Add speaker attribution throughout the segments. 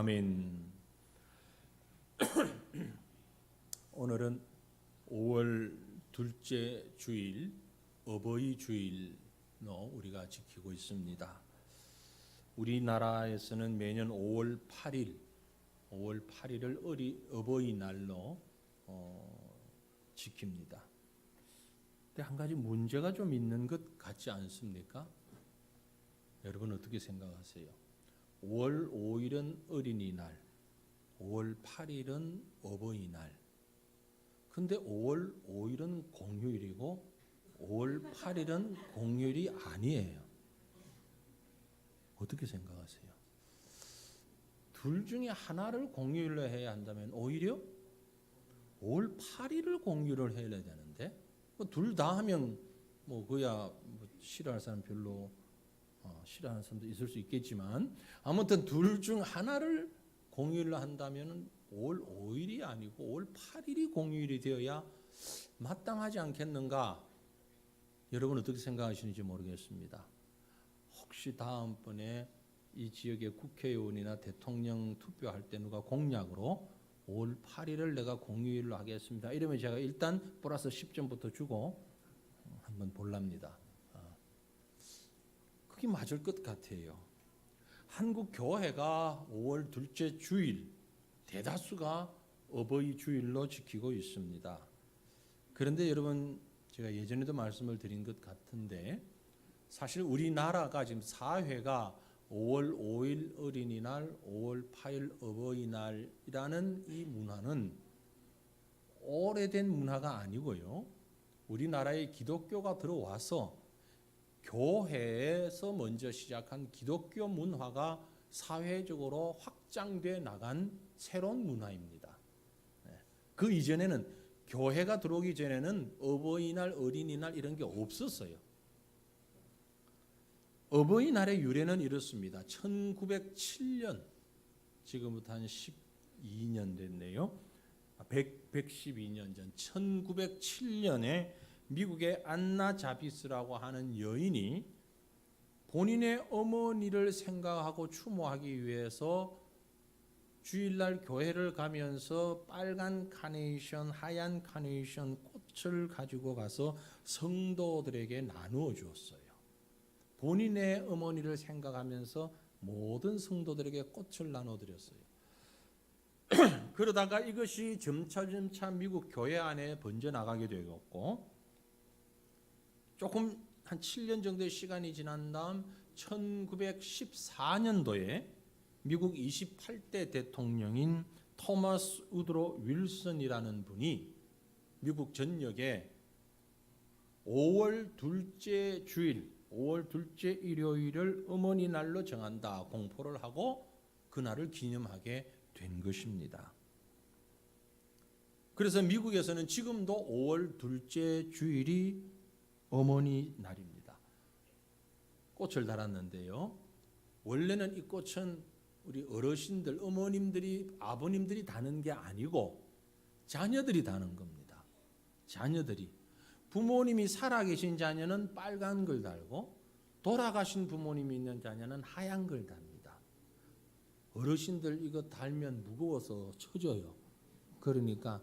Speaker 1: 아멘. 오늘은 5월 둘째 주일, 어버이 주일로 우리가 지키고 있습니다. 우리나라에서는 매년 5월 8일을 어버이날로 지킵니다. 근데 한 가지 문제가 좀 있는 것 같지 않습니까? 여러분 어떻게 생각하세요? 5월 5일은 어린이날, 5월 8일은 어버이날. 근데 5월 5일은 공휴일이고 5월 8일은 공휴일이 아니에요. 어떻게 생각하세요? 둘 중에 하나를 공휴일로 해야 한다면 오히려 5월 8일을 공휴일을 해야 되는데 둘 다 하면 그야 싫어할 사람 별로 싫어하는 사람도 있을 수 있겠지만 아무튼 둘 중 하나를 공휴일로 한다면 5월 5일이 아니고 5월 8일이 공휴일이 되어야 마땅하지 않겠는가? 여러분 어떻게 생각하시는지 모르겠습니다. 혹시 다음번에 이 지역의 국회의원이나 대통령 투표할 때 누가 공약으로 5월 8일을 내가 공휴일로 하겠습니다. 이러면 제가 일단 플러스 10점부터 주고 한번 볼랍니다. 그게 맞을 것 같아요. 한국 교회가 5월 둘째 주일 대다수가 어버이 주일로 지키고 있습니다. 그런데 여러분 제가 예전에도 말씀을 드린 것 같은데 사실 우리나라가 지금 사회가 5월 5일 어린이날, 5월 8일 어버이날이라는 이 문화는 오래된 문화가 아니고요. 우리나라에 기독교가 들어와서 교회에서 먼저 시작한 기독교 문화가 사회적으로 확장돼 나간 새로운 문화입니다. 그 이전에는 교회가 들어오기 전에는 어버이날, 어린이날 이런 게 없었어요. 어버이날의 유래는 이렇습니다. 1907년, 지금부터 한 12년 됐네요. 112년 전 1907년에 미국의 안나 자비스라고 하는 여인이 본인의 어머니를 생각하고 추모하기 위해서 주일날 교회를 가면서 빨간 카네이션, 하얀 카네이션 꽃을 가지고 가서 성도들에게 나누어 주었어요. 본인의 어머니를 생각하면서 모든 성도들에게 꽃을 나눠 드렸어요. 그러다가 이것이 점차 미국 교회 안에 번져나가게 되었고 조금 한 7년 정도의 시간이 지난 다음 1914년도에 미국 28대 대통령인 토마스 우드로 윌슨이라는 분이 미국 전역에 5월 둘째 주일, 5월 둘째 일요일을 어머니 날로 정한다 공포를 하고 그날을 기념하게 된 것입니다. 그래서 미국에서는 지금도 5월 둘째 주일이 어머니 날입니다. 꽃을 달았는데요. 원래는 이 꽃은 우리 어르신들, 어머님들이, 아버님들이 다는 게 아니고 자녀들이 다는 겁니다. 자녀들이. 부모님이 살아계신 자녀는 빨간 걸 달고 돌아가신 부모님이 있는 자녀는 하얀 걸 답니다. 어르신들 이거 달면 무거워서 처져요. 그러니까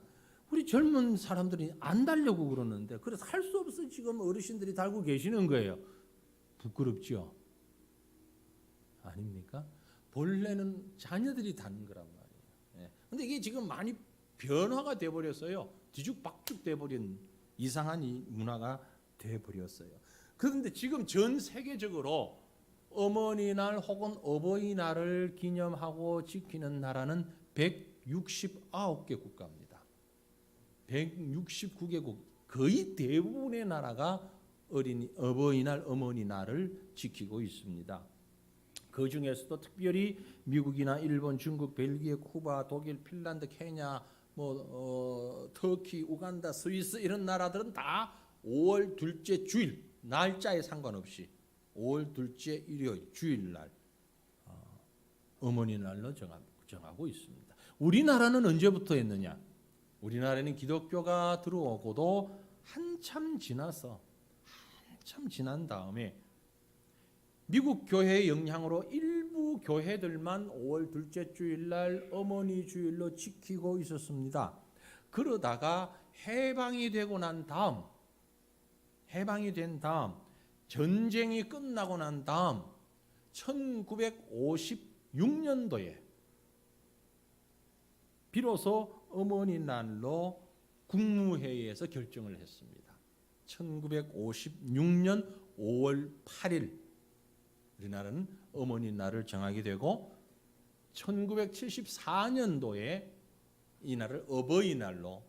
Speaker 1: 우리 젊은 사람들이 안 달려고 그러는데 그래서 할 수 없어 지금 어르신들이 달고 계시는 거예요. 부끄럽죠? 아닙니까? 본래는 자녀들이 다는 거란 말이에요. 그런데 이게 지금 많이 변화가 돼버렸어요. 뒤죽박죽 돼버린 이상한 이 문화가 돼버렸어요. 그런데 지금 전 세계적으로 어머니날 혹은 어버이날을 기념하고 지키는 나라는 169개 국가입니다. 169개국 거의 대부분의 나라가 어버이날, 어머니날을 지키고 있습니다. 그 중에서도 특별히 미국이나 일본, 중국, 벨기에, 쿠바, 독일, 핀란드, 케냐, 터키, 우간다, 스위스 이런 나라들은 다 5월 둘째 주일 날짜에 상관없이 5월 둘째 일요일 주일날 어머니날로 정하고 있습니다. 우리나라는 언제부터 했느냐? 우리나라는 기독교가 들어오고도 한참 지난 다음에 미국 교회의 영향으로 일부 일부 교회들만 5월 둘째 주일날 어머니 주일로 지키고 있었습니다. 그러다가 해방이 된 다음 전쟁이 끝나고 난 다음 1956년도에 비로소 어머니 날로 국무회의에서 결정을 했습니다. 1956년 5월 8일 우리나라는 어머니 날을 정하게 되고 1974년도에 이 날을 어버이날로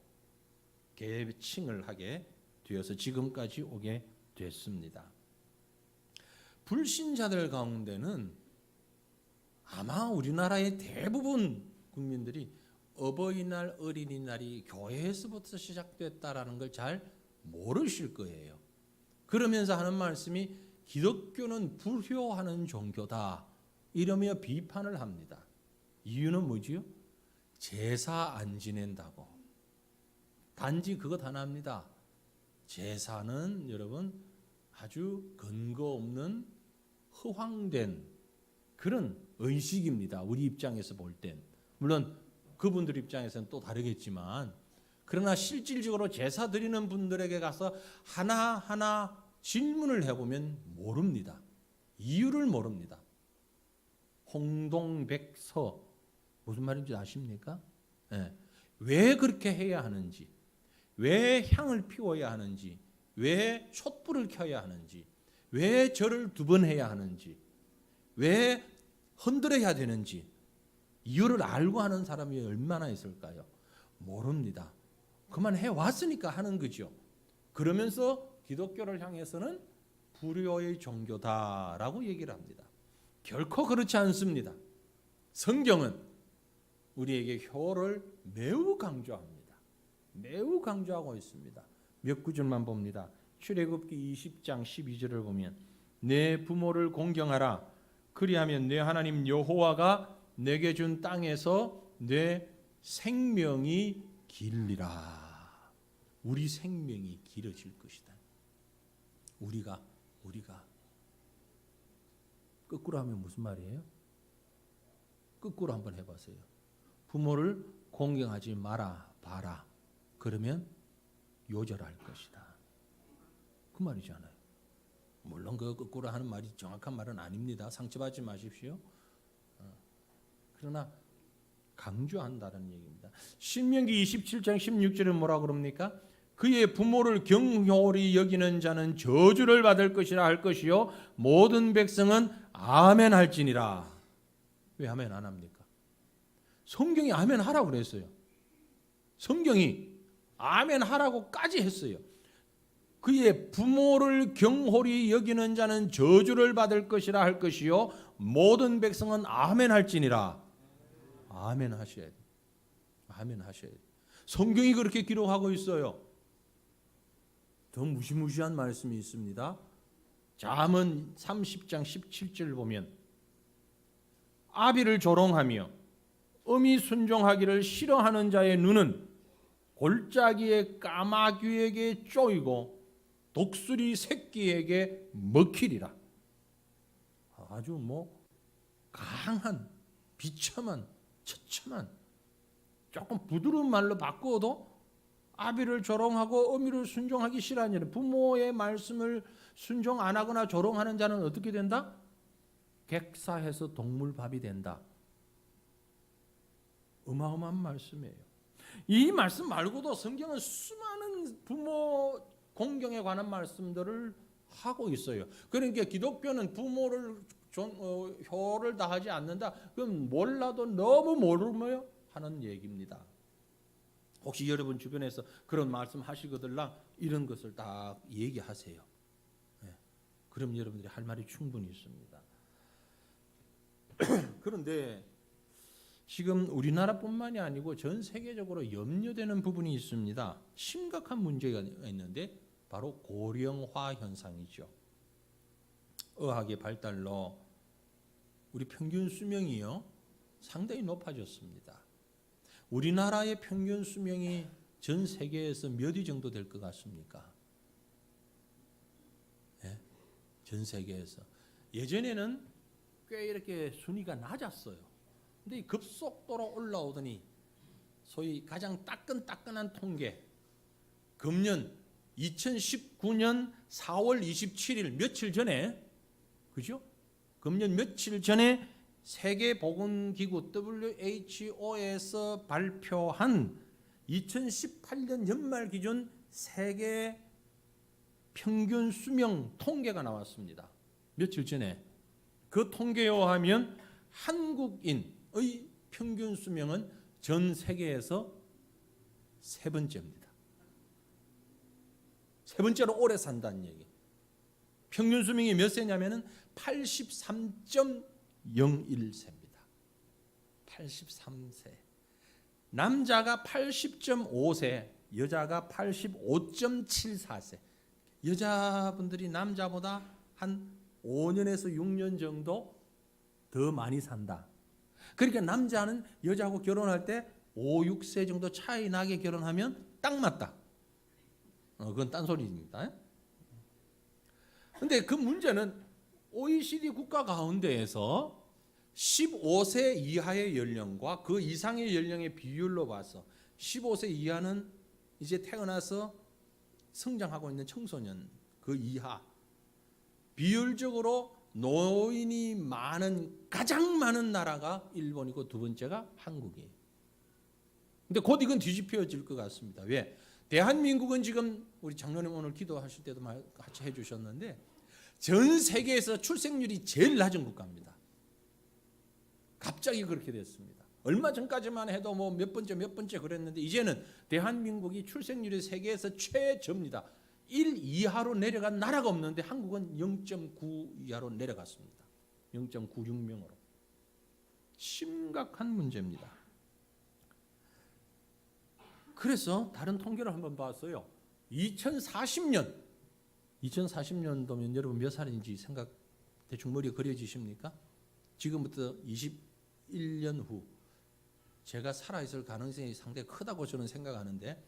Speaker 1: 개칭을 하게 되어서 지금까지 오게 됐습니다. 불신자들 가운데는 아마 우리나라의 대부분 국민들이 어버이날, 어린이날이 교회에서부터 시작됐다라는 걸 잘 모르실 거예요. 그러면서 하는 말씀이 기독교는 불효하는 종교다 이러며 비판을 합니다. 이유는 뭐지요? 제사 안 지낸다고. 단지 그것 하나입니다. 제사는 여러분 아주 근거 없는 허황된 그런 의식입니다. 우리 입장에서 볼 땐. 물론 그분들 입장에서는 또 다르겠지만 그러나 실질적으로 제사 드리는 분들에게 가서 하나하나 질문을 해보면 모릅니다. 이유를 모릅니다. 홍동백서 무슨 말인지 아십니까? 네. 왜 그렇게 해야 하는지, 왜 향을 피워야 하는지, 왜 촛불을 켜야 하는지, 왜 절을 2번 해야 하는지, 왜 흔들어야 되는지 이유를 알고 하는 사람이 얼마나 있을까요? 모릅니다. 그만 해왔으니까 하는 거죠. 그러면서 기독교를 향해서는 불효의 종교다라고 얘기를 합니다. 결코 그렇지 않습니다. 성경은 우리에게 효를 매우 강조합니다. 매우 강조하고 있습니다. 몇 구절만 봅니다. 출애굽기 20장 12절을 보면 내 부모를 공경하라. 그리하면 내 하나님 여호와가 내게 준 땅에서 내 생명이 길리라. 우리 생명이 길어질 것이다. 우리가 거꾸로 하면 무슨 말이에요? 거꾸로 한번 해보세요. 부모를 공경하지 마라 봐라. 그러면 요절할 것이다. 그 말이잖아요. 물론 그 거꾸로 하는 말이 정확한 말은 아닙니다. 상처받지 마십시오. 그러나 강조한다는 얘기입니다. 신명기 27장 16절은 뭐라 그럽니까? 그의 부모를 경홀히 여기는 자는 저주를 받을 것이라 할 것이요 모든 백성은 아멘 할지니라. 왜 아멘 안 합니까? 성경이 아멘 하라고 그랬어요. 성경이 아멘 하라고까지 했어요. 그의 부모를 경홀히 여기는 자는 저주를 받을 것이라 할 것이요 모든 백성은 아멘 할지니라. 아멘 하셔야 돼요. 아멘 하셔야 돼요. 성경이 그렇게 기록하고 있어요. 더 무시무시한 말씀이 있습니다. 잠언 30장 17절 보면 아비를 조롱하며 음이 순종하기를 싫어하는 자의 눈은 골짜기의 까마귀에게 쪼이고 독수리 새끼에게 먹히리라. 아주 강한 비참한 처참한 조금 부드러운 말로 바꾸어도 아비를 조롱하고 어미를 순종하기 싫어하는 자는 부모의 말씀을 순종 안 하거나 조롱하는 자는 어떻게 된다? 객사해서 동물밥이 된다. 어마어마한 말씀이에요. 이 말씀 말고도 성경은 수많은 부모 공경에 관한 말씀들을 하고 있어요. 그러니까 기독교는 부모를 효를 다하지 않는다. 그건 몰라도 너무 모르며 하는 얘기입니다. 혹시 여러분 주변에서 그런 말씀 하시거들랑 이런 것을 딱 얘기하세요. 네. 그럼 여러분들이 할 말이 충분히 있습니다. 그런데 지금 우리나라뿐만이 아니고 전 세계적으로 염려되는 부분이 있습니다. 심각한 문제가 있는데 바로 고령화 현상이죠. 의학의 발달로 우리 평균 수명이요 상당히 높아졌습니다. 우리나라의 평균 수명이 전 세계에서 몇 위 정도 될 것 같습니까? 네? 전 세계에서 예전에는 꽤 이렇게 순위가 낮았어요. 근데 급속도로 올라오더니 소위 가장 따끈따끈한 통계, 금년 2019년 4월 27일 며칠 전에, 그죠? 금년 며칠 전에 세계보건기구 WHO에서 발표한 2018년 연말 기준 세계 평균 수명 통계가 나왔습니다. 며칠 전에. 그 통계에 의하면 한국인의 평균 수명은 전 세계에서 세 번째입니다. 세 번째로 오래 산다는 얘기. 평균 수명이 몇 세냐면은 83.01세입니다. 83세. 남자가 80.5세, 여자가 85.74세. 여자분들이 남자보다 한 5년에서 6년 정도 더 많이 산다. 그러니까 남자는 여자하고 결혼할 때 5, 6세 정도 차이 나게 결혼하면 딱 맞다. 그건 딴소리입니다. 근데 그 문제는 OECD 국가 가운데에서 15세 이하의 연령과 그 이상의 연령의 비율로 봐서 15세 이하는 이제 태어나서 성장하고 있는 청소년, 그 이하, 비율적으로 노인이 많은, 가장 많은 나라가 일본이고 두 번째가 한국이에요. 근데 곧 이건 뒤집혀질 것 같습니다. 왜? 대한민국은 지금 우리 장로님 오늘 기도하실 때도 같이 해주셨는데 전 세계에서 출생률이 제일 낮은 국가입니다. 갑자기 그렇게 됐습니다. 얼마 전까지만 해도 뭐 몇 번째 그랬는데 이제는 대한민국이 출생률이 세계에서 최저입니다. 1 이하로 내려간 나라가 없는데 한국은 0.9 이하로 내려갔습니다. 0.96명으로. 심각한 문제입니다. 그래서 다른 통계를 한번 봤어요. 2040년도면 여러분 몇 살인지 생각 대충 머리에 그려지십니까? 지금부터 21년 후 제가 살아있을 가능성이 상당히 크다고 저는 생각하는데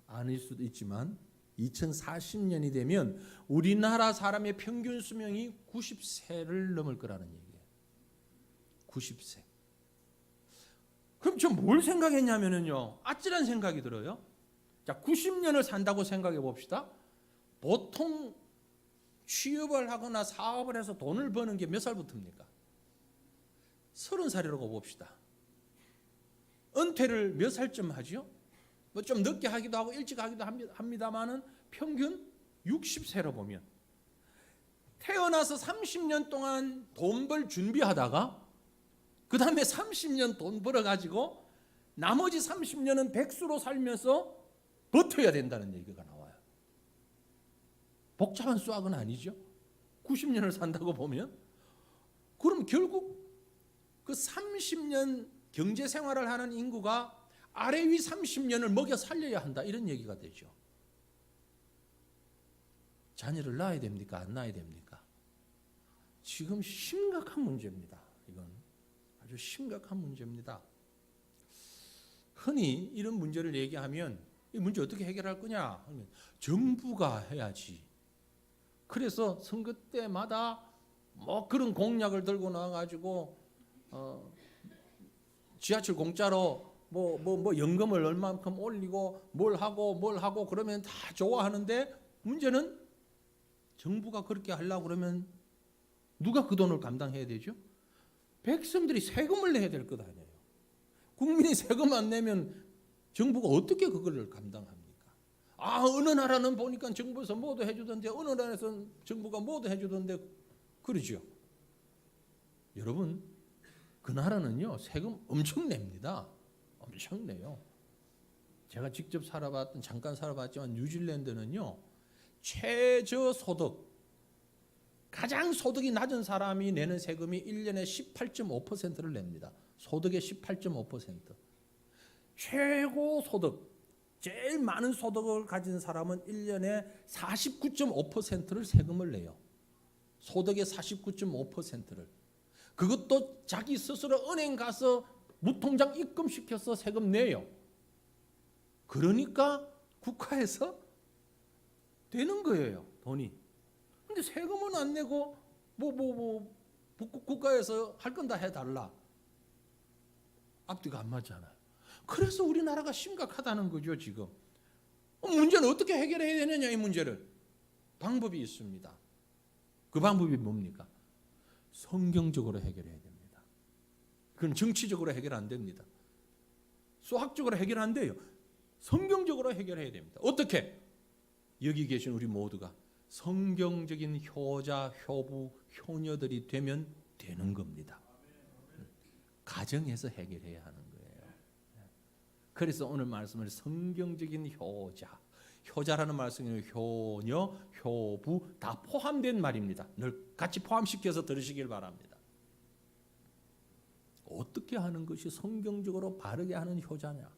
Speaker 1: 아닐 수도 있지만 2040년이 되면 우리나라 사람의 평균 수명이 90세를 넘을 거라는 얘기예요. 90세. 그럼 저 뭘 생각했냐면요. 아찔한 생각이 들어요. 자, 90년을 산다고 생각해 봅시다. 보통 취업을 하거나 사업을 해서 돈을 버는 게 몇 살부터입니까? 30살이라고 봅시다. 은퇴를 몇 살쯤 하죠? 뭐 좀 늦게 하기도 하고 일찍 하기도 합니다만은 평균 60세로 보면 태어나서 30년 동안 돈 벌 준비하다가 그 다음에 30년 돈 벌어가지고 나머지 30년은 백수로 살면서 버텨야 된다는 얘기가 나와요. 복잡한 수학은 아니죠. 90년을 산다고 보면 그럼 결국 그 30년 경제 생활을 하는 인구가 아래 위 30년을 먹여 살려야 한다 이런 얘기가 되죠. 자녀를 낳아야 됩니까? 안 낳아야 됩니까? 지금 심각한 문제입니다. 이건 아주 심각한 문제입니다. 흔히 이런 문제를 얘기하면 이 문제 어떻게 해결할 거냐? 정부가 해야지. 그래서 선거 때마다 뭐 그런 공약을 들고 나와가지고 지하철 공짜로 뭐 연금을 얼마만큼 올리고 뭘 하고 그러면 다 좋아하는데 문제는 정부가 그렇게 하려고 그러면 누가 그 돈을 감당해야 되죠? 백성들이 세금을 내야 될 것 아니에요. 국민이 세금 안 내면 정부가 어떻게 그걸 감당합니까? 어느 나라는 보니까 정부에서 뭐도 해주던데 어느 나라에서는 정부가 뭐도 해주던데 그러죠. 여러분 그 나라는요 세금 엄청 냅니다. 엄청 내요. 제가 직접 잠깐 살아봤지만 뉴질랜드는요 최저소득 가장 소득이 낮은 사람이 내는 세금이 1년에 18.5%를 냅니다. 소득의 18.5%. 최고 소득, 제일 많은 소득을 가진 사람은 1년에 49.5%를 세금을 내요. 소득의 49.5%를. 그것도 자기 스스로 은행 가서 무통장 입금시켜서 세금 내요. 그러니까 국가에서 되는 거예요, 돈이. 근데 세금은 안 내고 북극 국가에서 할 건 다 해달라. 앞뒤가 안 맞잖아요. 그래서 우리나라가 심각하다는 거죠 지금. 문제는 어떻게 해결해야 되느냐 이 문제를. 방법이 있습니다. 그 방법이 뭡니까? 성경적으로 해결해야 됩니다. 그건 정치적으로 해결 안 됩니다. 수학적으로 해결 안 돼요. 성경적으로 해결해야 됩니다. 어떻게? 여기 계신 우리 모두가 성경적인 효자, 효부, 효녀들이 되면 되는 겁니다. 가정에서 해결해야 하는 거예요. 그래서 오늘 말씀을 성경적인 효자, 효자라는 말씀은 효녀, 효부 다 포함된 말입니다. 늘 같이 포함시켜서 들으시길 바랍니다. 어떻게 하는 것이 성경적으로 바르게 하는 효자냐?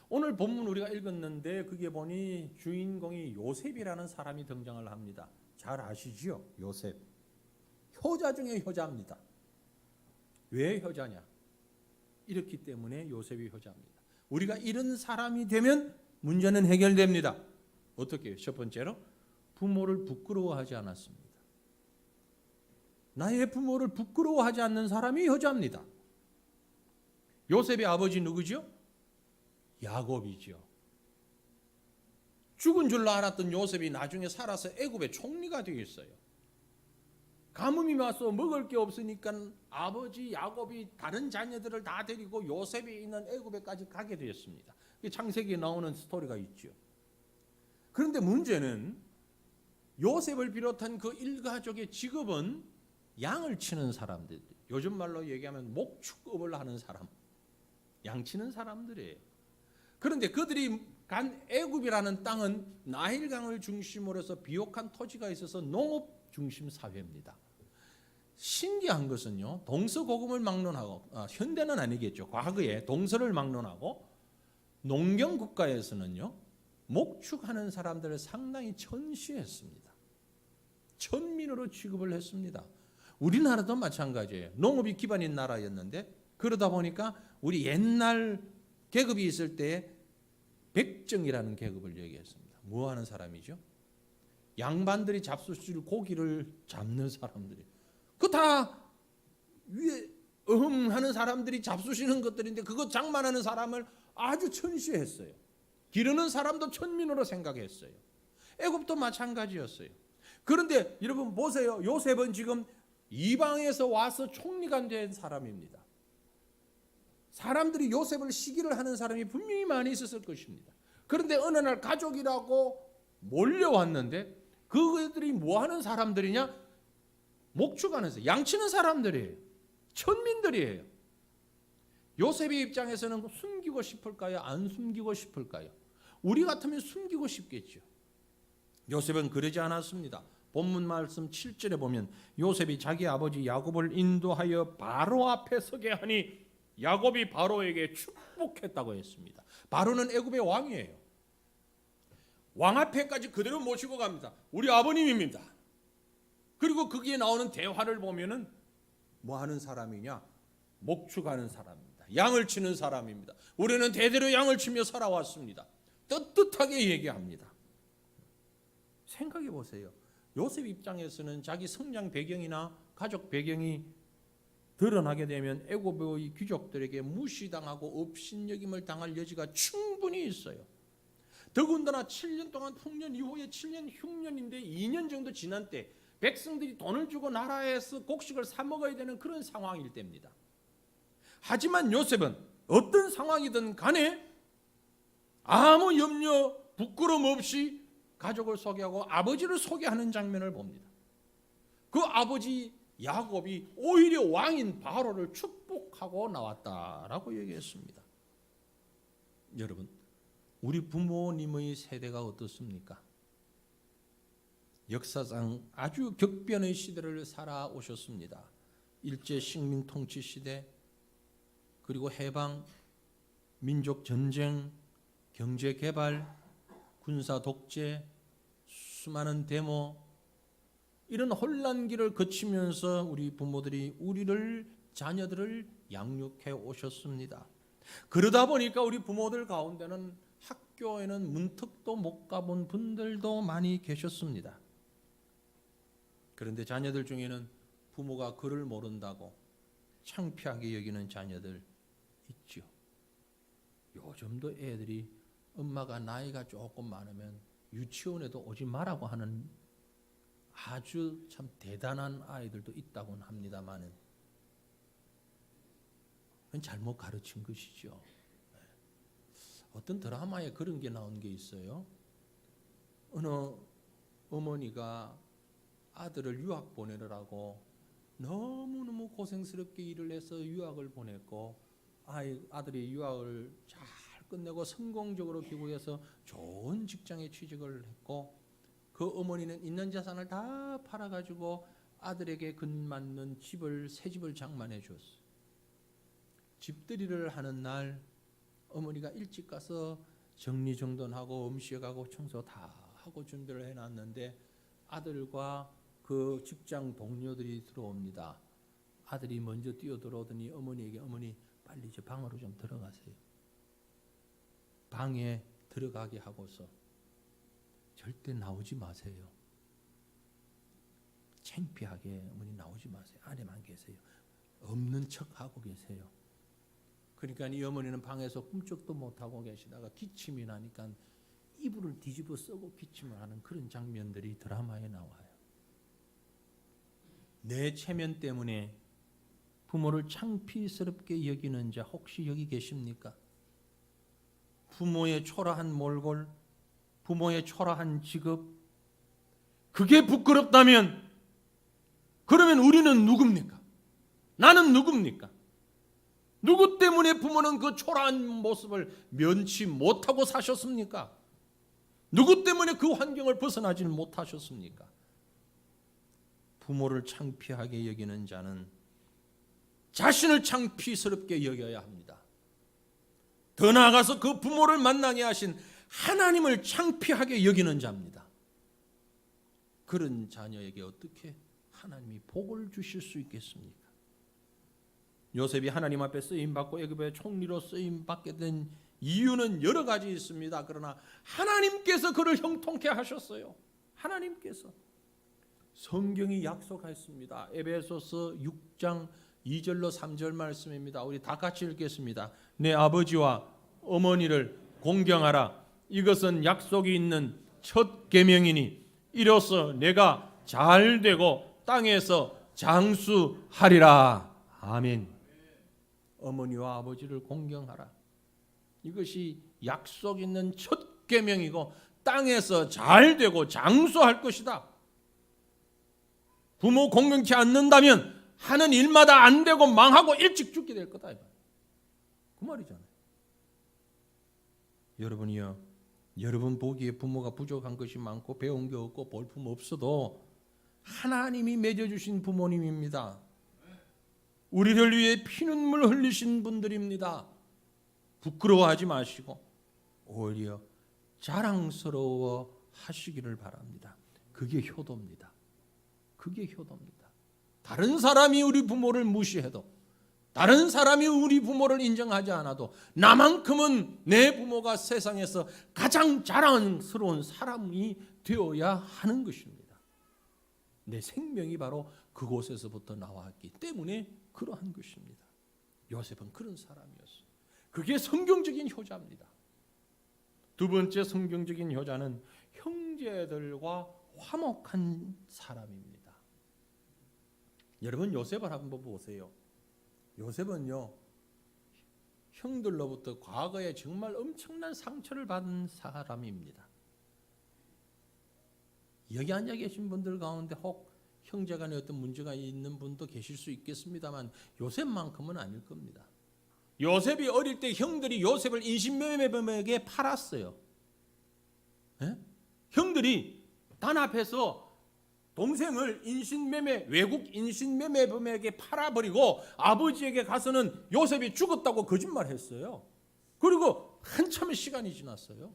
Speaker 1: 오늘 본문 우리가 읽었는데 그게 보니 주인공이 요셉이라는 사람이 등장을 합니다. 잘 아시지요? 요셉. 효자 중에 효자입니다. 왜 효자냐? 이렇기 때문에 요셉이 효자입니다. 우리가 이런 사람이 되면 문제는 해결됩니다. 어떻게 해요? 첫 번째로 부모를 부끄러워하지 않았습니다. 나의 부모를 부끄러워하지 않는 사람이 효자입니다. 요셉의 아버지 누구죠? 야곱이죠. 죽은 줄 알았던 요셉이 나중에 살아서 애굽의 총리가 되었어요. 가뭄이 와서 먹을 게 없으니까 아버지 야곱이 다른 자녀들을 다 데리고 요셉이 있는 애굽에까지 가게 되었습니다. 창세기에 나오는 스토리가 있죠. 그런데 문제는 요셉을 비롯한 그 일가족의 직업은 양을 치는 사람들, 요즘 말로 얘기하면 목축업을 하는 사람, 양 치는 사람들이에요. 그런데 그들이 간 애굽이라는 땅은 나일강을 중심으로 해서 비옥한 토지가 있어서 농업 중심 사회입니다. 신기한 것은요, 동서고금을 막론하고, 현대는 아니겠죠. 과거에 동서를 막론하고 농경 국가에서는요, 목축하는 사람들을 상당히 천시했습니다. 천민으로 취급을 했습니다. 우리나라도 마찬가지예요. 농업이 기반인 나라였는데 그러다 보니까 우리 옛날 계급이 있을 때 백정이라는 계급을 얘기했습니다. 뭐 하는 사람이죠? 양반들이 잡수실 고기를 잡는 사람들이. 그 다 위에 하는 사람들이 잡수시는 것들인데 그거 장만하는 사람을 아주 천시했어요. 기르는 사람도 천민으로 생각했어요. 애굽도 마찬가지였어요. 그런데 여러분 보세요. 요셉은 지금 이방에서 와서 총리가 된 사람입니다. 사람들이 요셉을 시기를 하는 사람이 분명히 많이 있었을 것입니다. 그런데 어느 날 가족이라고 몰려왔는데 그들이 뭐 하는 사람들이냐? 목축하는, 양치는 사람들이에요. 천민들이에요. 요셉의 입장에서는 숨기고 싶을까요? 안 숨기고 싶을까요? 우리 같으면 숨기고 싶겠죠. 요셉은 그러지 않았습니다. 본문 말씀 7절에 보면 요셉이 자기 아버지 야곱을 인도하여 바로 앞에 서게 하니 야곱이 바로에게 축복했다고 했습니다. 바로는 애굽의 왕이에요. 왕 앞에까지 그대로 모시고 갑니다. 우리 아버님입니다. 그리고 거기에 나오는 대화를 보면은 뭐 하는 사람이냐? 목축하는 사람입니다. 양을 치는 사람입니다. 우리는 대대로 양을 치며 살아왔습니다. 떳떳하게 얘기합니다. 생각해 보세요. 요셉 입장에서는 자기 성장 배경이나 가족 배경이 드러나게 되면 애굽의 귀족들에게 무시당하고 업신여김을 당할 여지가 충분히 있어요. 더군다나 7년 동안 풍년 이후에 7년 흉년인데 2년 정도 지난 때 백성들이 돈을 주고 나라에서 곡식을 사 먹어야 되는 그런 상황일 때입니다. 하지만 요셉은 어떤 상황이든 간에 아무 염려, 부끄러움 없이 가족을 소개하고 아버지를 소개하는 장면을 봅니다. 그 아버지 야곱이 오히려 왕인 바로를 축복하고 나왔다라고 얘기했습니다. 여러분, 우리 부모님의 세대가 어떻습니까? 역사상 아주 격변의 시대를 살아오셨습니다. 일제 식민 통치 시대, 그리고 해방, 민족 전쟁, 경제 개발, 군사 독재, 수많은 데모, 이런 혼란기를 거치면서 우리 부모들이 우리를, 자녀들을 양육해 오셨습니다. 그러다 보니까 우리 부모들 가운데는 학교에는 문턱도 못 가본 분들도 많이 계셨습니다. 그런데 자녀들 중에는 부모가 그를 모른다고 창피하게 여기는 자녀들 있죠. 요즘도 애들이 엄마가 나이가 조금 많으면 유치원에도 오지 말라고 하는 아주 참 대단한 아이들도 있다고는 합니다만은 그건 잘못 가르친 것이죠. 어떤 드라마에 그런 게 나온 게 있어요. 어느 어머니가 아들을 유학 보내느라고 너무너무 고생스럽게 일을 해서 유학을 보냈고 아들이 유학을 잘 끝내고 성공적으로 귀국해서 좋은 직장에 취직을 했고 그 어머니는 있는 자산을 다 팔아가지고 아들에게 근맞는 새 집을 장만해 줬어요. 집들이를 하는 날 어머니가 일찍 가서 정리정돈하고 음식하고 청소 다 하고 준비를 해놨는데 아들과 그 직장 동료들이 들어옵니다. 아들이 먼저 뛰어들어오더니 어머니에게 어머니 빨리 저 방으로 좀 들어가세요. 방에 들어가게 하고서 절대 나오지 마세요. 창피하게 어머니 나오지 마세요. 안에만 계세요. 없는 척하고 계세요. 그러니까 이 어머니는 방에서 꿈쩍도 못하고 계시다가 기침이 나니까 이불을 뒤집어 쓰고 기침을 하는 그런 장면들이 드라마에 나와요. 내 체면 때문에 부모를 창피스럽게 여기는 자 혹시 여기 계십니까? 부모의 초라한 몰골, 부모의 초라한 직업, 그게 부끄럽다면 그러면 우리는 누굽니까? 나는 누굽니까? 누구 때문에 부모는 그 초라한 모습을 면치 못하고 사셨습니까? 누구 때문에 그 환경을 벗어나지는 못하셨습니까? 부모를 창피하게 여기는 자는 자신을 창피스럽게 여겨야 합니다. 더 나아가서 그 부모를 만나게 하신 하나님을 창피하게 여기는 자입니다. 그런 자녀에게 어떻게 하나님이 복을 주실 수 있겠습니까? 요셉이 하나님 앞에 쓰임받고 애굽의 총리로 쓰임받게 된 이유는 여러 가지 있습니다. 그러나 하나님께서 그를 형통케 하셨어요. 하나님께서. 성경이 약속하였습니다. 에베소서 6장 2절로 3절 말씀입니다. 우리 다 같이 읽겠습니다. 내 아버지와 어머니를 공경하라. 이것은 약속이 있는 첫 계명이니 이로써 내가 잘되고 땅에서 장수하리라. 아멘. 어머니와 아버지를 공경하라. 이것이 약속 있는 첫 계명이고 땅에서 잘되고 장수할 것이다. 부모 공경치 않는다면 하는 일마다 안 되고 망하고 일찍 죽게 될 거다. 그 말이잖아요. 여러분이요, 여러분 보기에 부모가 부족한 것이 많고 배운 게 없고 볼품 없어도 하나님이 맺어주신 부모님입니다. 우리를 위해 피눈물 흘리신 분들입니다. 부끄러워하지 마시고 오히려 자랑스러워 하시기를 바랍니다. 그게 효도입니다. 그게 효도입니다. 다른 사람이 우리 부모를 무시해도, 다른 사람이 우리 부모를 인정하지 않아도 나만큼은 내 부모가 세상에서 가장 자랑스러운 사람이 되어야 하는 것입니다. 내 생명이 바로 그곳에서부터 나왔기 때문에 그러한 것입니다. 요셉은 그런 사람이었어요. 그게 성경적인 효자입니다. 두 번째 성경적인 효자는 형제들과 화목한 사람입니다. 여러분 요셉을 한번 보세요. 요셉은요, 형들로부터 과거에 정말 엄청난 상처를 받은 사람입니다. 여기 앉아 계신 분들 가운데 혹 형제간에 어떤 문제가 있는 분도 계실 수 있겠습니다만 요셉만큼은 아닐 겁니다. 요셉이 어릴 때 형들이 요셉을 인신매매범에게 팔았어요. 예? 형들이 단합해서 동생을 외국 인신매매범에게 팔아버리고 아버지에게 가서는 요셉이 죽었다고 거짓말했어요. 그리고 한참의 시간이 지났어요.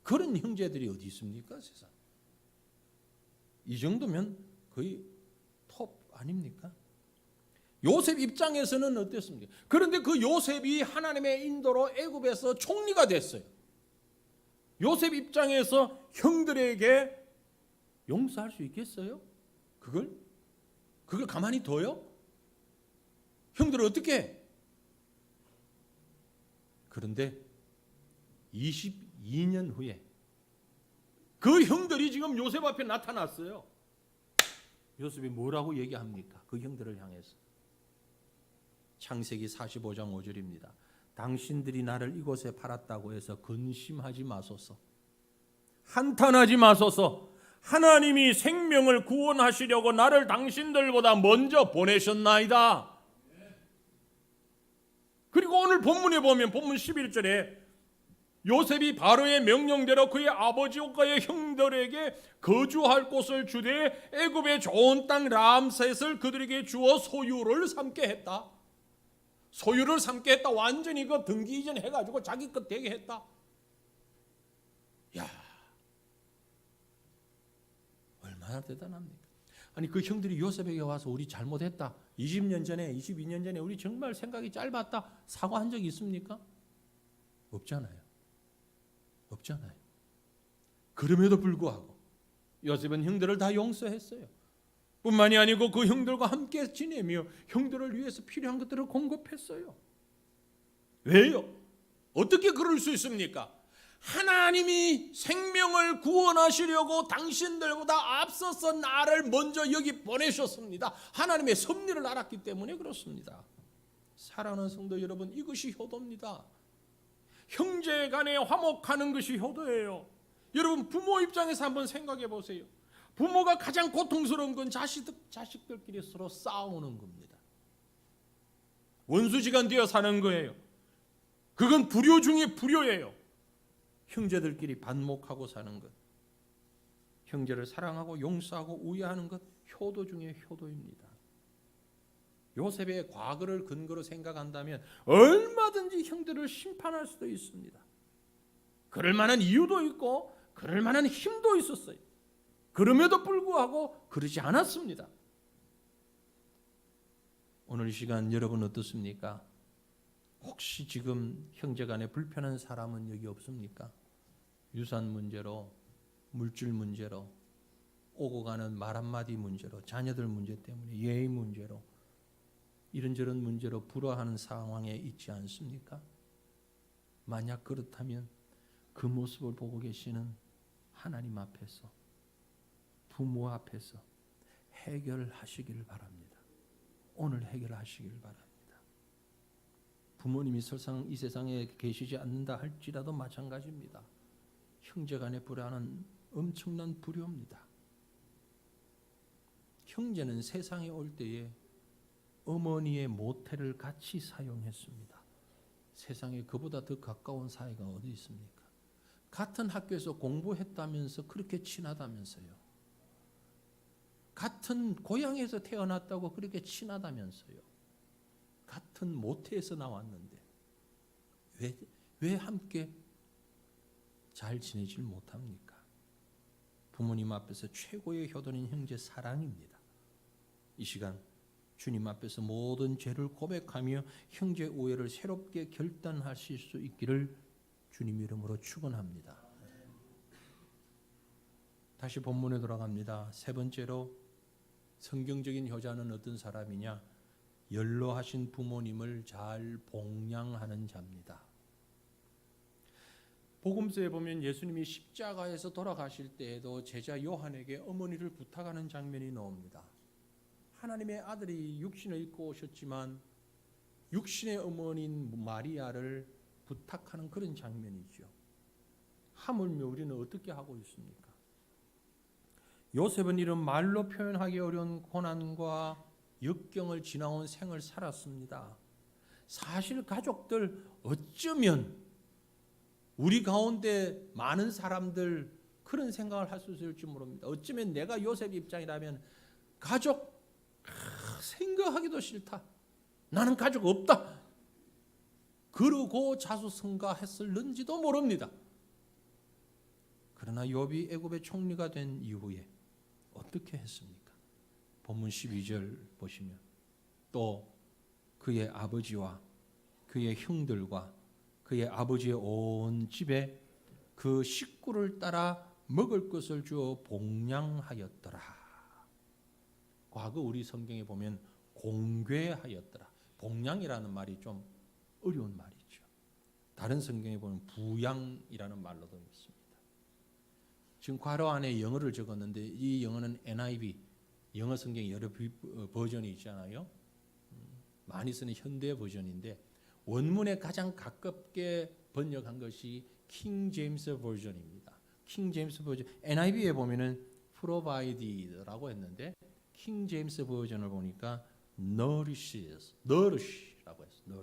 Speaker 1: 그런 형제들이 어디 있습니까, 세상? 이 정도면 거의 톱 아닙니까? 요셉 입장에서는 어땠습니까? 그런데 그 요셉이 하나님의 인도로 애굽에서 총리가 됐어요. 요셉 입장에서 형들에게 용서할 수 있겠어요? 그걸? 그걸 가만히 둬요? 형들을 어떻게 해? 그런데 22년 후에 그 형들이 지금 요셉 앞에 나타났어요. 요셉이 뭐라고 얘기합니까? 그 형들을 향해서. 창세기 45장 5절입니다. 당신들이 나를 이곳에 팔았다고 해서 근심하지 마소서. 한탄하지 마소서. 하나님이 생명을 구원하시려고 나를 당신들보다 먼저 보내셨나이다. 그리고 오늘 본문에 보면 본문 11절에 요셉이 바로의 명령대로 그의 아버지와 형들에게 거주할 곳을 주되 애굽의 좋은 땅 람셋을 그들에게 주어 소유를 삼게 했다. 소유를 삼게 했다. 완전히 그 등기 이전 해가지고 자기 것 되게 했다. 야, 얼마나 대단합니까? 아니 그 형들이 요셉에게 와서 우리 잘못했다. 20년 전에 22년 전에 우리 정말 생각이 짧았다. 사과한 적이 있습니까? 없잖아요. 없잖아요. 그럼에도 불구하고 요셉은 형들을 다 용서했어요. 뿐만이 아니고 그 형들과 함께 지내며 형들을 위해서 필요한 것들을 공급했어요. 왜요? 어떻게 그럴 수 있습니까? 하나님이 생명을 구원하시려고 당신들보다 앞서서 나를 먼저 여기 보내셨습니다. 하나님의 섭리를 알았기 때문에 그렇습니다. 사랑하는 성도 여러분, 이것이 효도입니다. 형제 간에 화목하는 것이 효도예요. 여러분 부모 입장에서 한번 생각해 보세요. 부모가 가장 고통스러운 건 자식들끼리 서로 싸우는 겁니다. 원수지간 되어 사는 거예요. 그건 불효 중에 불효예요. 형제들끼리 반목하고 사는 것, 형제를 사랑하고 용서하고 우애하는 것, 효도 중에 효도입니다. 요셉의 과거를 근거로 생각한다면 얼마든지 형들을 심판할 수도 있습니다. 그럴 만한 이유도 있고 그럴 만한 힘도 있었어요. 그럼에도 불구하고 그러지 않았습니다. 오늘 이 시간 여러분 어떻습니까? 혹시 지금 형제간에 불편한 사람은 여기 없습니까? 유산 문제로, 물질 문제로, 오고 가는 말 한마디 문제로, 자녀들 문제 때문에, 예의 문제로, 이런저런 문제로 불화하는 상황에 있지 않습니까? 만약 그렇다면 그 모습을 보고 계시는 하나님 앞에서, 부모 앞에서 해결하시기를 바랍니다. 오늘 해결하시기를 바랍니다. 부모님이 이 세상에 계시지 않는다 할지라도 마찬가지입니다. 형제간의 불화는 엄청난 불효입니다. 형제는 세상에 올 때에 어머니의 모태를 같이 사용했습니다. 세상에 그보다 더 가까운 사이가 어디 있습니까? 같은 학교에서 공부했다면서 그렇게 친하다면서요. 같은 고향에서 태어났다고 그렇게 친하다면서요. 같은 모태에서 나왔는데 왜 함께 잘 지내질 못합니까? 부모님 앞에서 최고의 효도는 형제 사랑입니다. 이 시간 주님 앞에서 모든 죄를 고백하며 형제 우애를 새롭게 결단하실 수 있기를 주님 이름으로 축원합니다. 다시 본문에 돌아갑니다. 세 번째로 성경적인 효자는 어떤 사람이냐? 연로하신 부모님을 잘 복양하는 자입니다. 복음서에 보면 예수님이 십자가에서 돌아가실 때에도 제자 요한에게 어머니를 부탁하는 장면이 나옵니다. 하나님의 아들이 육신을 입고 오셨지만 육신의 어머니인 마리아를 부탁하는 그런 장면이죠. 하물며 우리는 어떻게 하고 있습니까? 요셉은 이런 말로 표현하기 어려운 고난과 역경을 지나온 생을 살았습니다. 사실 가족들 어쩌면 우리 가운데 많은 사람들 그런 생각을 할 수 있을지 모릅니다. 어쩌면 내가 요셉 입장이라면 가족 생각하기도 싫다. 나는 가족 없다. 그러고 자수성가했을는지도 모릅니다. 그러나 욥이 애굽의 총리가 된 이후에 어떻게 했습니까? 본문 12절 보시면 또 그의 아버지와 그의 형들과 그의 아버지의 온 집에 그 식구를 따라 먹을 것을 주어 복양하였더라. 과거 우리 성경에 보면 공궤하였더라. 복량이라는 말이 좀 어려운 말이죠. 다른 성경에 보면 부양이라는 말로도 있습니다. 지금 괄호 안에 영어를 적었는데 이 영어는 NIV, 영어 성경 여러 버전이 있잖아요. 많이 쓰는 현대 버전인데 원문에 가장 가깝게 번역한 것이 킹 제임스 버전입니다. 킹 제임스 버전, NIV에 보면은 provided라고 했는데 킹 제임스 버전을 보니까 nourish라고 했어요.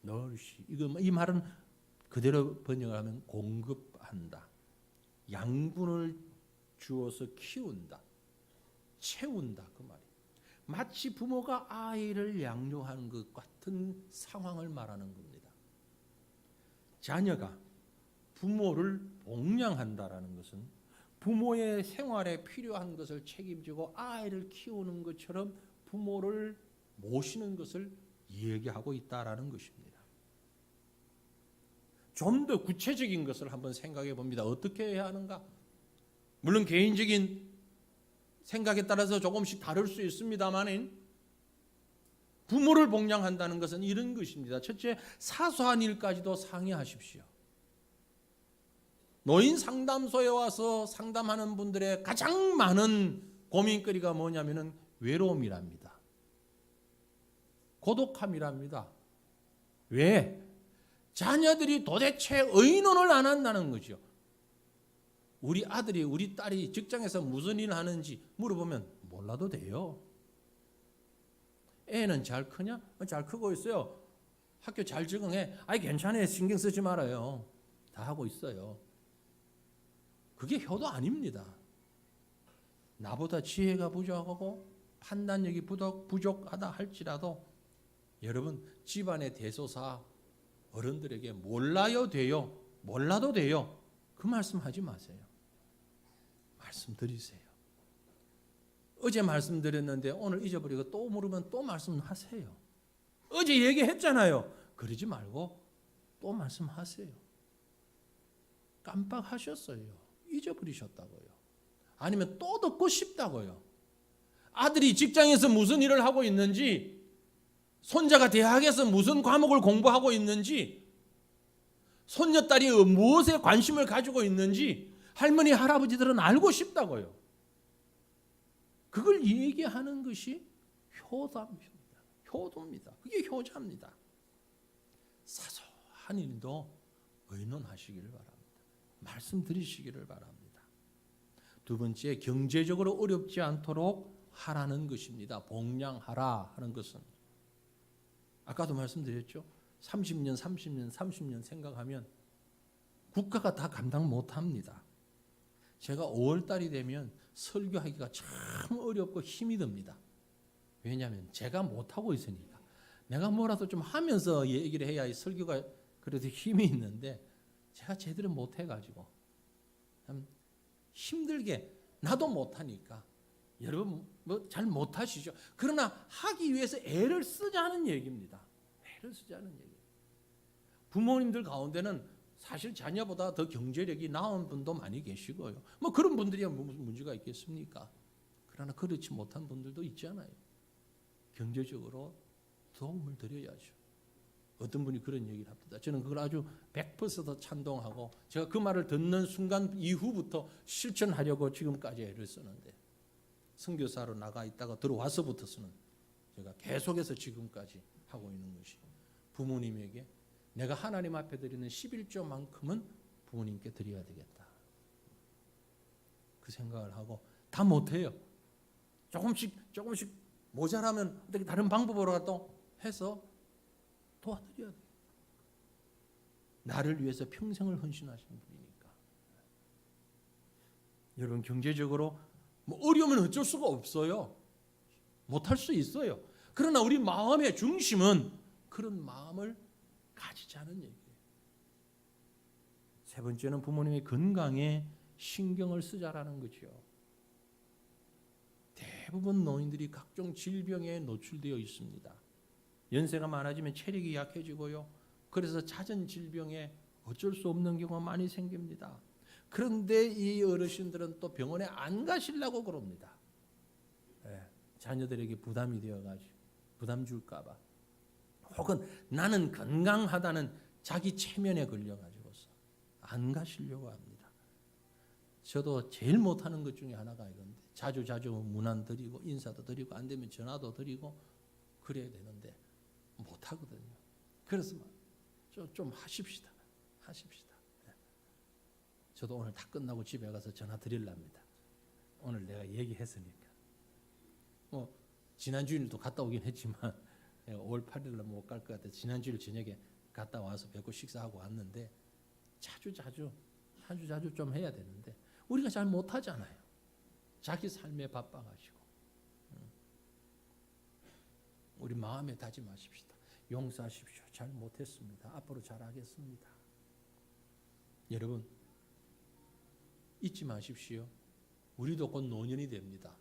Speaker 1: nourish. 이 말은 그대로 번역하면 공급한다. 양분을 주어서 키운다. 채운다 그 말이에요. 마치 부모가 아이를 양육하는 것 같은 상황을 말하는 겁니다. 자녀가 부모를 복양한다라는 것은 부모의 생활에 필요한 것을 책임지고 아이를 키우는 것처럼 부모를 모시는 것을 얘기하고 있다라는 것입니다. 좀 더 구체적인 것을 한번 생각해 봅니다. 어떻게 해야 하는가? 물론 개인적인 생각에 따라서 조금씩 다를 수 있습니다만 부모를 복양한다는 것은 이런 것입니다. 첫째, 사소한 일까지도 상의하십시오. 노인 상담소에 와서 상담하는 분들의 가장 많은 고민거리가 뭐냐면은 외로움이랍니다. 고독함이랍니다. 왜? 자녀들이 도대체 의논을 안 한다는 거죠. 우리 아들이 우리 딸이 직장에서 무슨 일을 하는지 물어보면 몰라도 돼요. 애는 잘 크냐? 잘 크고 있어요. 학교 잘 적응해. 아이 괜찮아요. 신경 쓰지 말아요. 다 하고 있어요. 그게 효도 아닙니다. 나보다 지혜가 부족하고 판단력이 부족하다 할지라도 여러분 집안의 대소사 어른들에게 몰라요 돼요. 몰라도 돼요. 그 말씀하지 마세요. 말씀드리세요. 어제 말씀드렸는데 오늘 잊어버리고 또 물으면 또 말씀하세요. 어제 얘기했잖아요. 그러지 말고 또 말씀하세요. 깜빡하셨어요. 잊어버리셨다고요. 아니면 또 듣고 싶다고요. 아들이 직장에서 무슨 일을 하고 있는지, 손자가 대학에서 무슨 과목을 공부하고 있는지, 손녀딸이 무엇에 관심을 가지고 있는지 할머니, 할아버지들은 알고 싶다고요. 그걸 얘기하는 것이 효도입니다. 효도입니다. 그게 효자입니다. 사소한 일도 의논하시기를 바랍니다. 말씀드리시기를 바랍니다. 두 번째, 경제적으로 어렵지 않도록 하라는 것입니다. 복양하라 하는 것은 아까도 말씀드렸죠. 30년 생각하면 국가가 다 감당 못합니다. 제가 5월 달이 되면 설교하기가 참 어렵고 힘이 듭니다. 왜냐하면 제가 못하고 있으니까. 내가 뭐라도 좀 하면서 얘기를 해야 이 설교가 그래도 힘이 있는데 제가 제대로 못해가지고 참 힘들게 나도 못하니까 여러분 뭐 잘 못하시죠. 그러나 하기 위해서 애를 쓰자는 얘기입니다. 애를 쓰자는 얘기. 부모님들 가운데는 사실 자녀보다 더 경제력이 나은 분도 많이 계시고요. 뭐 그런 분들이야 무슨 문제가 있겠습니까? 그러나 그렇지 못한 분들도 있잖아요. 경제적으로 도움을 드려야죠. 어떤 분이 그런 얘기를 합니다. 저는 그걸 아주 100% 찬동하고 제가 그 말을 듣는 순간 이후부터 실천하려고 지금까지 애를 쓰는데 선교사로 나가 있다가 들어와서부터서는 제가 계속해서 지금까지 하고 있는 것이 부모님에게 내가 하나님 앞에 드리는 11조만큼은 부모님께 드려야 되겠다. 그 생각을 하고 다 못해요. 조금씩 모자라면 어떻게 다른 방법으로 또 해서 도와드려야 돼요. 나를 위해서 평생을 헌신하신 분이니까. 여러분 경제적으로 뭐 어려우면 어쩔 수가 없어요. 못할 수 있어요. 그러나 우리 마음의 중심은 그런 마음을 가지자는 얘기예요. 세 번째는 부모님의 건강에 신경을 쓰자라는 거죠. 대부분 노인들이 각종 질병에 노출되어 있습니다. 연세가 많아지면 체력이 약해지고요. 그래서 잦은 질병에 어쩔 수 없는 경우가 많이 생깁니다. 그런데 이 어르신들은 또 병원에 안 가시려고 그럽니다. 네. 자녀들에게 부담이 되어가지고 부담 줄까봐, 혹은 나는 건강하다는 자기 체면에 걸려가지고서 안 가시려고 합니다. 저도 제일 못하는 것 중에 하나가 이건데, 자주 문안 드리고 인사도 드리고 안 되면 전화도 드리고 그래야 되는데 못하거든요. 그래서 좀 하십시다. 저도 오늘 다 끝나고 집에 가서 전화 드리랍니다. 오늘 내가 얘기했으니까. 지난주일도 갔다 오긴 했지만 5월 8일날 못 갈 것 같아. 지난주일 저녁에 갔다 와서 뵙고 식사하고 왔는데, 자주 좀 해야 되는데 우리가 잘 못하잖아요. 자기 삶에 바빠가지고. 우리 마음에 다짐하십시다. 용서하십시오. 잘 못했습니다. 앞으로 잘하겠습니다. 여러분, 잊지 마십시오. 우리도 곧 노년이 됩니다.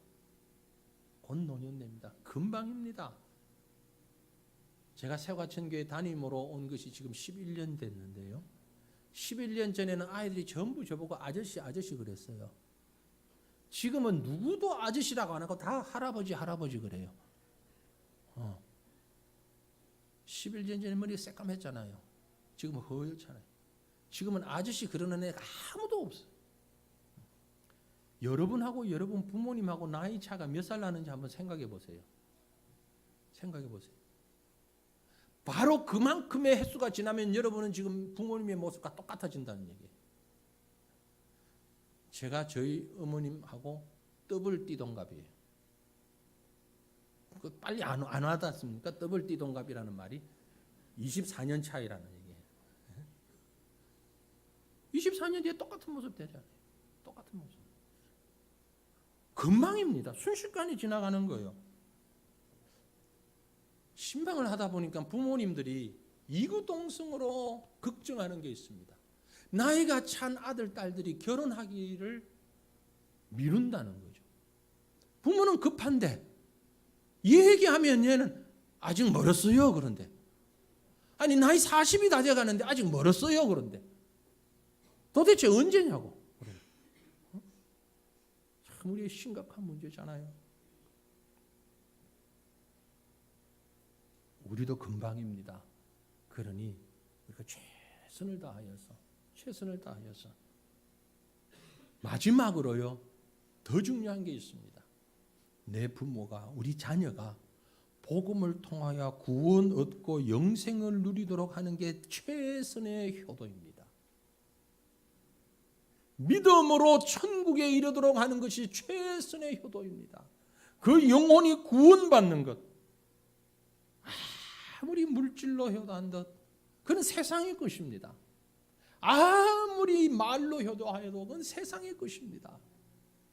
Speaker 1: 곧 노년 됩니다. 금방입니다. 제가 새과천교회 담임으로 온 것이 지금 11년 됐는데요. 11년 전에는 아이들이 전부 저보고 아저씨 그랬어요. 지금은 누구도 아저씨라고 안 하고 다 할아버지 그래요. 11년 전에 머리가 새까맸잖아요. 지금은 허옇잖아요. 지금은 아저씨 그러는 애가 아무도 없어요. 여러분하고 여러분 부모님하고 나이 차가 몇 살 나는지 한번 생각해 보세요. 바로 그만큼의 횟수가 지나면 여러분은 지금 부모님의 모습과 똑같아진다는 얘기예요. 제가 저희 어머님하고 더블 띠동갑이에요. 빨리 안 와닿습니까? 더블 띠동갑이라는 말이 24년 차이라는 얘기예요. 24년 뒤에 똑같은 모습 되잖아요. 똑같은 모습. 금방입니다. 순식간에 지나가는 거예요. 신방을 하다 보니까 부모님들이 이구동성으로 걱정하는 게 있습니다. 나이가 찬 아들, 딸들이 결혼하기를 미룬다는 거죠. 부모는 급한데 얘기하면 얘는 아직 멀었어요. 그런데 아니 나이 40이 다 돼가는데 아직 멀었어요. 그런데 도대체 언제냐고. 참 우리의 심각한 문제잖아요. 우리도 금방입니다. 그러니 우리가 최선을 다하여서 마지막으로요, 더 중요한 게 있습니다. 내 부모가, 우리 자녀가 복음을 통하여 구원 얻고 영생을 누리도록 하는 게 최선의 효도입니다. 믿음으로 천국에 이르도록 하는 것이 최선의 효도입니다. 그 영혼이 구원받는 것, 아무리 물질로 효도한 듯 그건 세상의 것입니다. 아무리 말로 효도하여도 그건 세상의 것입니다.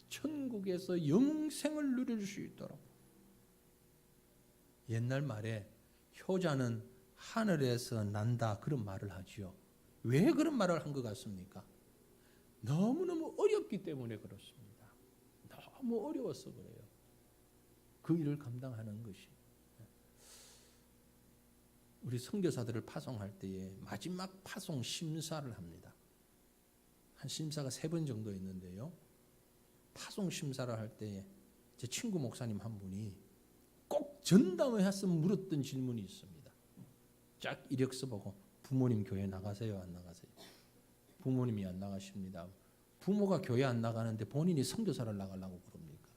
Speaker 1: 천국에서 영생을 누릴 수 있도록. 옛날 말에 효자는 하늘에서 난다 그런 말을 하지요. 왜 그런 말을 한 것 같습니까? 너무너무 어렵기 때문에 그렇습니다. 너무 어려워서 그래요. 그 일을 감당하는 것이. 우리 선교사들을 파송할 때에 마지막 파송 심사를 합니다. 한 심사가 3번 정도 있는데요. 파송 심사를 할 때에 제 친구 목사님 한 분이 꼭 전담을 해서 물었던 질문이 있습니다. 쫙 이력서 보고 부모님 교회 나가세요? 안 나가세요? 부모님이 안 나가십니다. 부모가 교회 안 나가는데 본인이 선교사를 나가려고 그럽니까?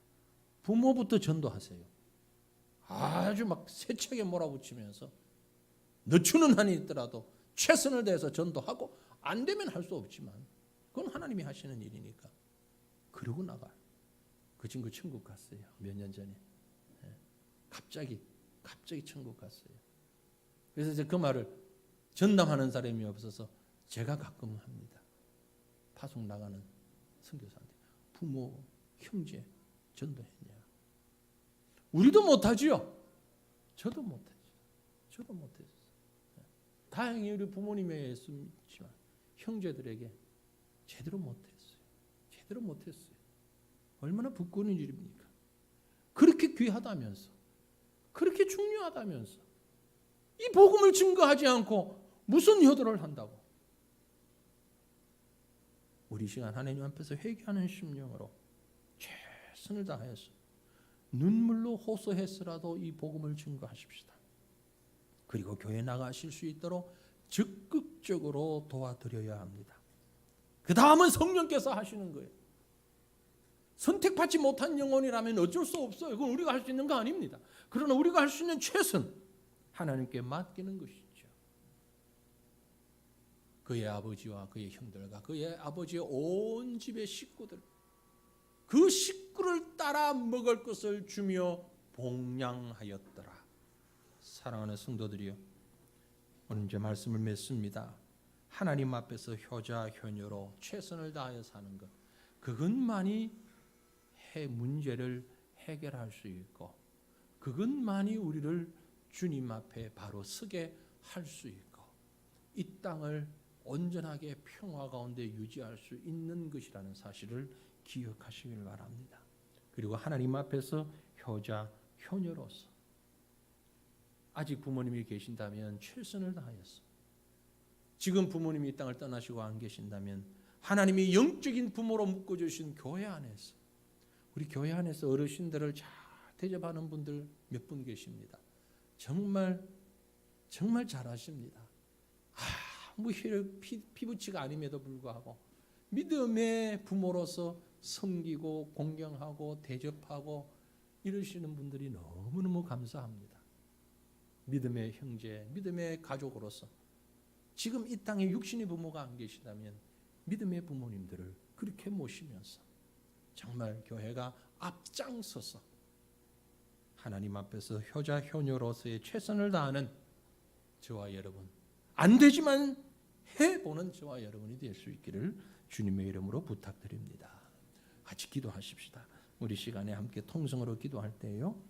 Speaker 1: 부모부터 전도하세요. 아주 막 세차게 몰아붙이면서 늦추는 한이 있더라도 최선을 다해서 전도하고 안 되면 할 수 없지만 그건 하나님이 하시는 일이니까 그러고 나가요. 그 친구 천국 갔어요. 몇 년 전에. 갑자기 천국 갔어요. 그래서 이제 그 말을 전담하는 사람이 없어서 제가 가끔 합니다. 파송 나가는 선교사한테 부모, 형제 전도했냐? 우리도 못하지요. 저도 못했어요. 다행히 우리 부모님에 했지만 형제들에게 제대로 못했어요. 얼마나 부끄러운 일입니까? 그렇게 귀하다면서, 그렇게 중요하다면서 이 복음을 증거하지 않고 무슨 효도를 한다고? 우리 시간 하나님 앞에서 회개하는 심령으로 최선을 다하여서 눈물로 호소해서라도 이 복음을 증거하십시다. 그리고 교회 나가실 수 있도록 적극적으로 도와드려야 합니다. 그 다음은 성령께서 하시는 거예요. 선택받지 못한 영혼이라면 어쩔 수 없어요. 그건 우리가 할 수 있는 거 아닙니다. 그러나 우리가 할 수 있는 최선 하나님께 맡기는 것이죠. 그의 아버지와 그의 형들과 그의 아버지의 온 집의 식구들, 그 식구를 따라 먹을 것을 주며 봉양하였더라. 사랑하는 성도들이여, 오늘 이제 말씀을 맺습니다. 하나님 앞에서 효자 효녀로 최선을 다하여 사는 것, 그것만이 문제를 해결할 수 있고, 그것만이 우리를 주님 앞에 바로 서게 할 수 있고, 이 땅을 온전하게 평화 가운데 유지할 수 있는 것이라는 사실을 기억하시길 바랍니다. 그리고 하나님 앞에서 효자 효녀로서 아직 부모님이 계신다면 최선을 다하여서, 지금 부모님이 이 땅을 떠나시고 안 계신다면 하나님이 영적인 부모로 묶어주신 교회 안에서, 우리 교회 안에서 어르신들을 잘 대접하는 분들 몇 분 계십니다. 정말 잘하십니다. 피부치가 아님에도 불구하고 믿음의 부모로서 섬기고 공경하고 대접하고 이러시는 분들이 너무너무 감사합니다. 믿음의 형제, 믿음의 가족으로서 지금 이 땅에 육신의 부모가 안 계시다면 믿음의 부모님들을 그렇게 모시면서 정말 교회가 앞장서서 하나님 앞에서 효자 효녀로서의 최선을 다하는 저와 여러분, 안 되지만 해보는 저와 여러분이 될 수 있기를 주님의 이름으로 부탁드립니다. 같이 기도하십시다. 우리 시간에 함께 통성으로 기도할 때요,